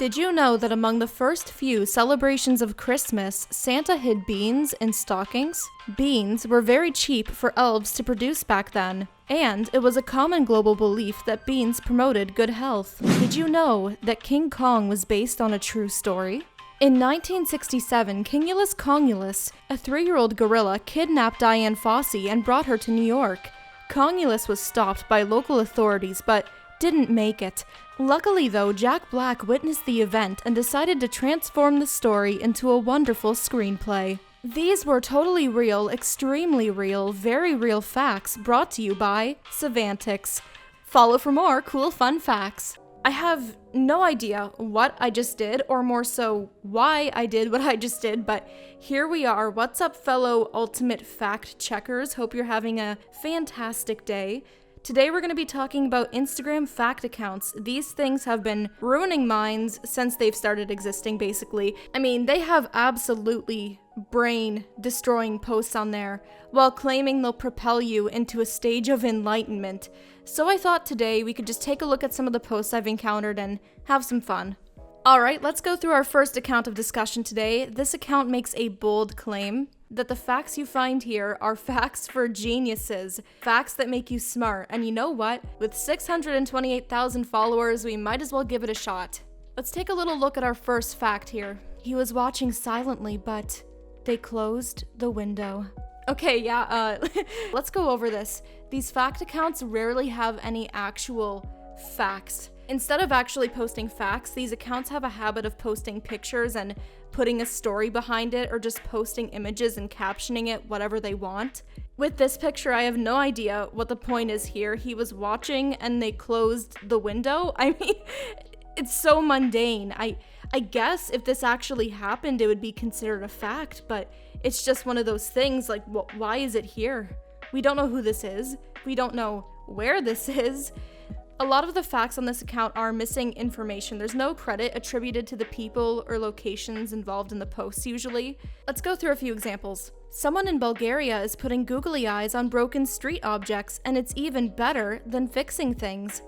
Did you know that among the first few celebrations of Christmas, Santa hid beans in stockings? Beans were very cheap for elves to produce back then, and it was a common global belief that beans promoted good health. Did you know that King Kong was based on a true story? In 1967, Kingulus Kongulus, a 3-year-old gorilla, kidnapped Diane Fossey and brought her to New York. Kongulus was stopped by local authorities, but didn't make it. Luckily though, Jack Black witnessed the event and decided to transform the story into a wonderful screenplay. These were totally real, extremely real, very real facts brought to you by Savantics. Follow for more cool fun facts. I have no idea what I just did, or more so, why I did what I just did, but here we are. What's up, fellow ultimate fact checkers? Hope you're having a fantastic day. Today we're going to be talking about Instagram fact accounts. These things have been ruining minds since they've started existing, basically. I mean, they have absolutely brain-destroying posts on there, while claiming they'll propel you into a stage of enlightenment. So I thought today we could just take a look at some of the posts I've encountered and have some fun. Alright, let's go through our first account of discussion today. This account makes a bold claim that the facts you find here are facts for geniuses, facts that make you smart. And you know what? With 628,000 followers, we might as well give it a shot. Let's take a little look at our first fact here. He was watching silently, but they closed the window. Okay, yeah, let's go over this. These fact accounts rarely have any actual facts. Instead of actually posting facts, these accounts have a habit of posting pictures and putting a story behind it, or just posting images and captioning it whatever they want. With this picture, I have no idea what the point is here. He was watching and they closed the window. I mean, it's so mundane. I guess if this actually happened, it would be considered a fact, but it's just one of those things, like, why is it here? We don't know who this is. We don't know where this is. A lot of the facts on this account are missing information. There's no credit attributed to the people or locations involved in the posts usually. Let's go through a few examples. Someone in Bulgaria is putting googly eyes on broken street objects, and it's even better than fixing things.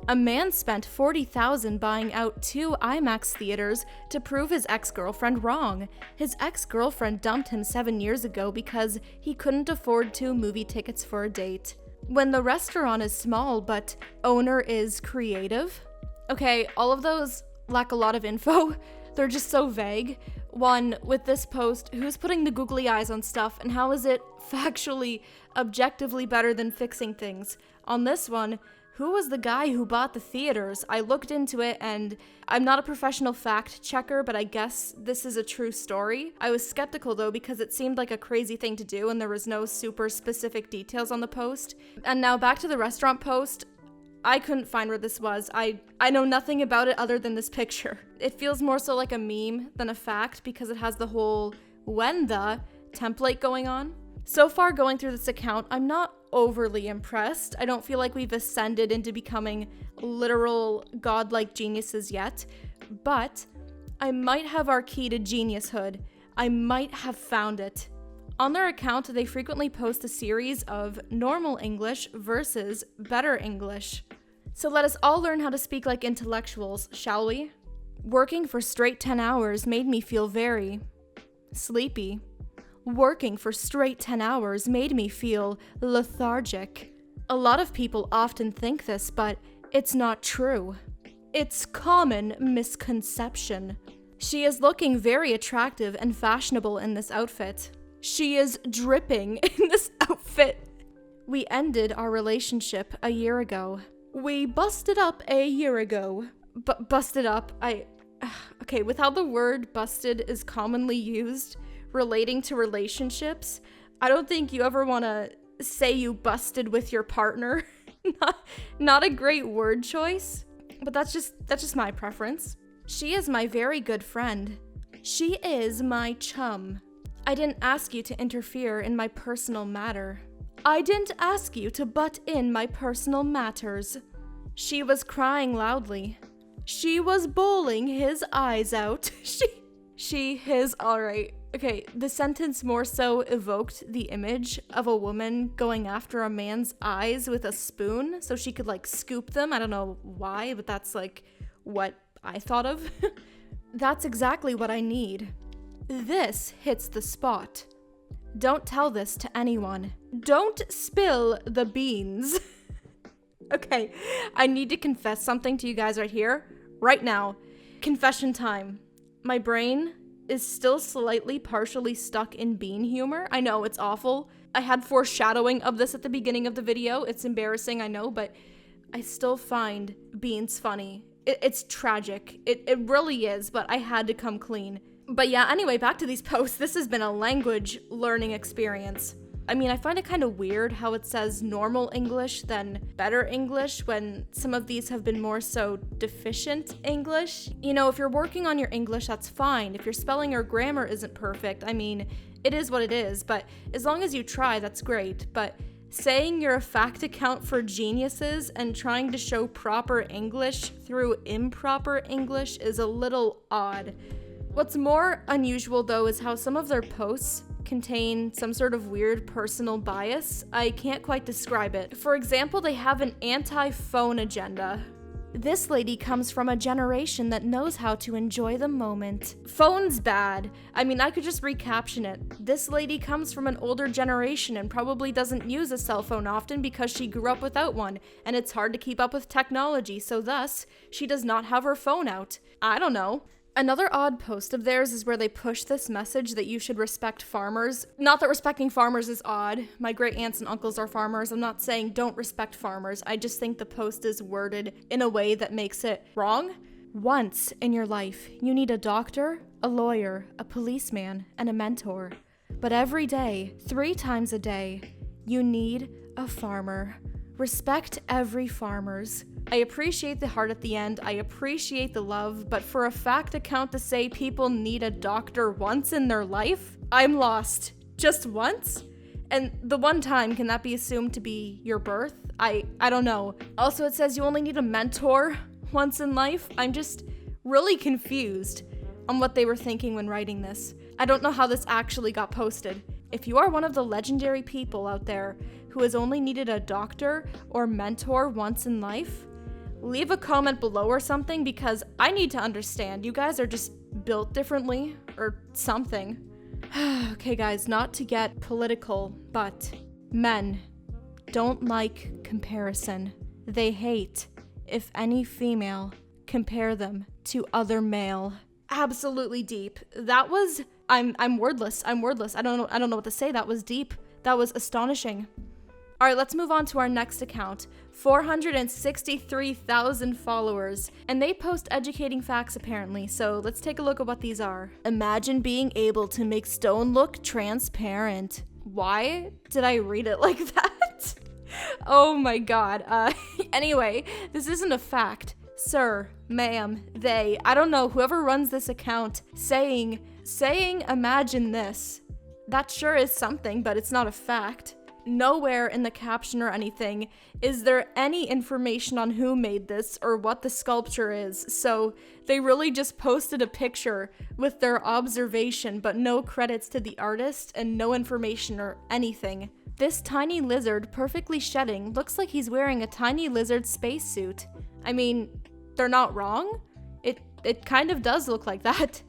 A man spent $40,000 buying out 2 IMAX theaters to prove his ex-girlfriend wrong. His ex-girlfriend dumped him 7 years ago because he couldn't afford 2 movie tickets for a date. When the restaurant is small but owner is creative. Okay, all of those lack a lot of info. They're just so vague. One, with this post, who's putting the googly eyes on stuff and how is it factually, objectively better than fixing things? On this one, who was the guy who bought the theaters? I looked into it, and I'm not a professional fact checker, but I guess this is a true story. I was skeptical though, because it seemed like a crazy thing to do and there was no super specific details on the post. And now back to the restaurant post. I couldn't find where this was. I know nothing about it other than this picture. It feels more so like a meme than a fact because it has the whole when the template going on. So far going through this account, I'm not overly impressed. I don't feel like we've ascended into becoming literal godlike geniuses yet, but I might have our key to geniushood. I might have found it. On their account, they frequently post a series of normal English versus better English. So let us all learn how to speak like intellectuals, shall we? Working for straight 10 hours made me feel very sleepy. Working for straight 10 hours made me feel lethargic. A lot of people often think this, but it's not true. It's common misconception. She is looking very attractive and fashionable in this outfit. She is dripping in this outfit. We ended our relationship a year ago. We busted up a year ago. Busted up, okay, with how the word busted is commonly used, relating to relationships, I don't think you ever want to say you busted with your partner. Not a great word choice, but that's just my preference. She is my very good friend. She is my chum. I didn't ask you to interfere in my personal matter. I didn't ask you to butt in my personal matters. She was crying loudly. She was bawling his eyes out. His, alright. Okay, the sentence more so evoked the image of a woman going after a man's eyes with a spoon so she could like scoop them. I don't know why, but that's like what I thought of. That's exactly what I need. This hits the spot. Don't tell this to anyone. Don't spill the beans. Okay, I need to confess something to you guys right here, right now. Confession time. My brain is still slightly partially stuck in bean humor. I know, it's awful. I had foreshadowing of this at the beginning of the video. It's embarrassing, I know, but I still find beans funny. It's tragic. It really is, but I had to come clean. But yeah, anyway, back to these posts. This has been a language learning experience. I mean, I find it kind of weird how it says normal English then better English when some of these have been more so deficient English. You know, if you're working on your English, that's fine. If your spelling or grammar isn't perfect, I mean, it is what it is, but as long as you try, that's great. But saying you're a fact account for geniuses and trying to show proper English through improper English is a little odd. What's more unusual though is how some of their posts contain some sort of weird personal bias. I can't quite describe it. For example, they have an anti-phone agenda. This lady comes from a generation that knows how to enjoy the moment. Phone's bad. I mean, I could just recaption it. This lady comes from an older generation and probably doesn't use a cell phone often because she grew up without one, and it's hard to keep up with technology, so thus, she does not have her phone out. I don't know. Another odd post of theirs is where they push this message that you should respect farmers. Not that respecting farmers is odd. My great aunts and uncles are farmers. I'm not saying don't respect farmers. I just think the post is worded in a way that makes it wrong. Once in your life, you need a doctor, a lawyer, a policeman, and a mentor. But every day, 3 times a day, you need a farmer. Respect every farmers. I appreciate the heart at the end, I appreciate the love, but for a fact account to say people need a doctor once in their life, I'm lost. Just once? And the one time, can that be assumed to be your birth? I don't know. Also, it says you only need a mentor once in life. I'm just really confused on what they were thinking when writing this. I don't know how this actually got posted. If you are one of the legendary people out there who has only needed a doctor or mentor once in life, leave a comment below or something, because I need to understand. You guys are just built differently or something. Okay guys, not to get political, but men don't like comparison. They hate if any female compare them to other male. Absolutely deep. That was I'm wordless. I'm wordless. I don't know what to say. That was deep. That was astonishing. All right, let's move on to our next account. 463,000 followers, and they post educating facts apparently, so let's take a look at what these are. Imagine being able to make stone look transparent. Why did I read it like that? Oh my god. Anyway, this isn't a fact. Sir, ma'am, they, I don't know, whoever runs this account, saying imagine this. That sure is something, but it's not a fact. Nowhere in the caption or anything is there any information on who made this or what the sculpture is, so they really just posted a picture with their observation but no credits to the artist and no information or anything. This tiny lizard perfectly shedding looks like he's wearing a tiny lizard spacesuit. I mean, they're not wrong. It kind of does look like that.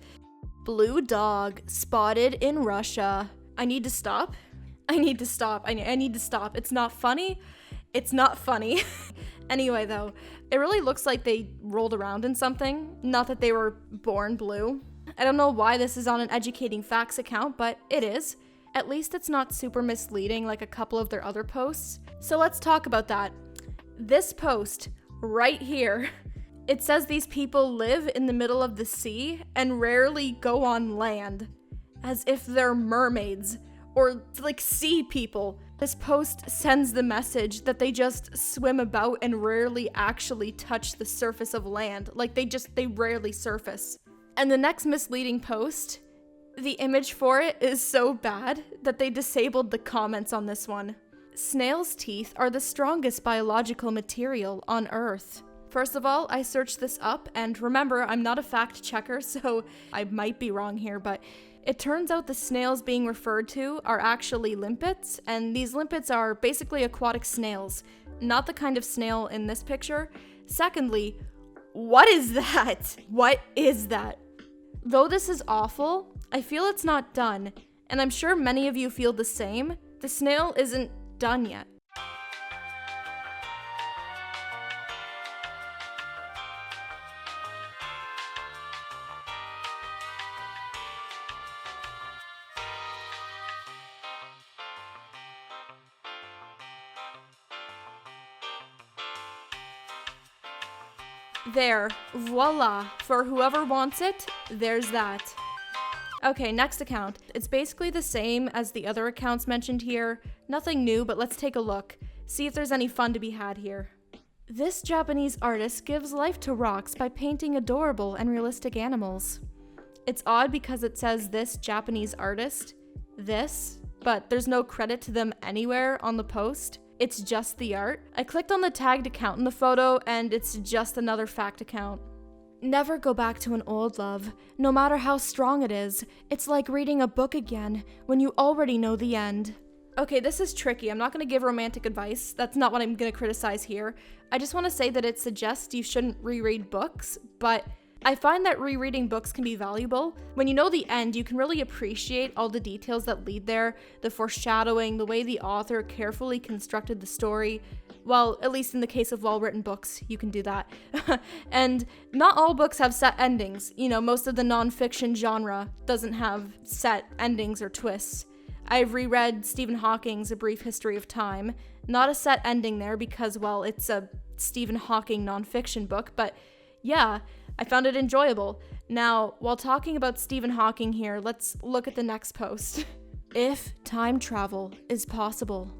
Blue dog spotted in Russia. I need to stop. I need to stop. I need to stop. It's not funny. It's not funny. Anyway, though, it really looks like they rolled around in something. Not that they were born blue. I don't know why this is on an educating facts account, but it is. At least it's not super misleading like a couple of their other posts. So let's talk about that. This post right here, it says these people live in the middle of the sea and rarely go on land, as if they're mermaids. Or like sea people. This post sends the message that they just swim about and rarely actually touch the surface of land. Like they rarely surface. And the next misleading post, the image for it is so bad that they disabled the comments on this one. Snails' teeth are the strongest biological material on Earth. First of all, I searched this up, and remember, I'm not a fact checker, so I might be wrong here, but it turns out the snails being referred to are actually limpets, and these limpets are basically aquatic snails, not the kind of snail in this picture. Secondly, What is that? What is that? Though this is awful, I feel it's not done, and I'm sure many of you feel the same. The snail isn't done yet. There, voila, for whoever wants it, there's that. Okay, next account. It's basically the same as the other accounts mentioned here. Nothing new, but let's take a look. See if there's any fun to be had here. This Japanese artist gives life to rocks by painting adorable and realistic animals. It's odd because it says this Japanese artist, but there's no credit to them anywhere on the post. It's just the art. I clicked on the tagged account in the photo, and it's just another fact account. Never go back to an old love, no matter how strong it is. It's like reading a book again when you already know the end. Okay, this is tricky. I'm not going to give romantic advice. That's not what I'm going to criticize here. I just want to say that it suggests you shouldn't reread books, but I find that rereading books can be valuable. When you know the end, you can really appreciate all the details that lead there, the foreshadowing, the way the author carefully constructed the story. Well, at least in the case of well-written books, you can do that. And not all books have set endings. You know, most of the nonfiction genre doesn't have set endings or twists. I've reread Stephen Hawking's A Brief History of Time. Not a set ending there because, well, it's a Stephen Hawking nonfiction book, but yeah, I found it enjoyable. Now, while talking about Stephen Hawking here, let's look at the next post. If time travel is possible,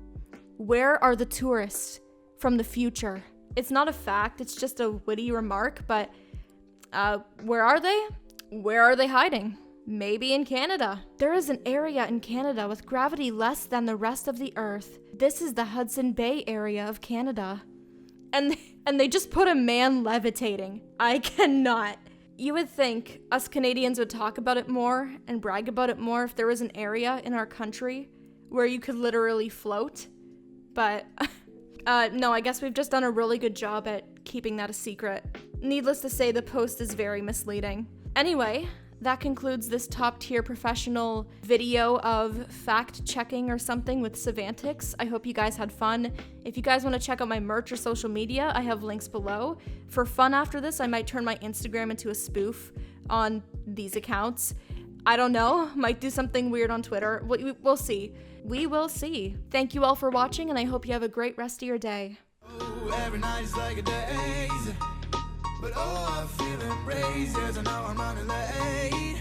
where are the tourists from the future? It's not a fact, it's just a witty remark, but where are they? Where are they hiding? Maybe in Canada. There is an area in Canada with gravity less than the rest of the Earth. This is the Hudson Bay area of Canada. And they just put a man levitating. I cannot. You would think us Canadians would talk about it more and brag about it more if there was an area in our country where you could literally float. But no, I guess we've just done a really good job at keeping that a secret. Needless to say, the post is very misleading. Anyway, that concludes this top-tier professional video of fact-checking or something with Savantics. I hope you guys had fun. If you guys want to check out my merch or social media, I have links below. For fun after this, I might turn my Instagram into a spoof on these accounts. I don't know, might do something weird on Twitter. We'll see. We will see. Thank you all for watching, and I hope you have a great rest of your day. Oh, every night is like a daze. But oh, I'm feeling crazy as I know I'm running late.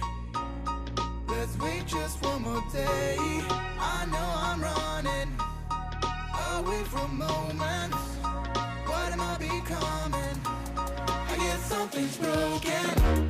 Let's wait just one more day. I know I'm running away from moments. What am I becoming? I guess something's broken.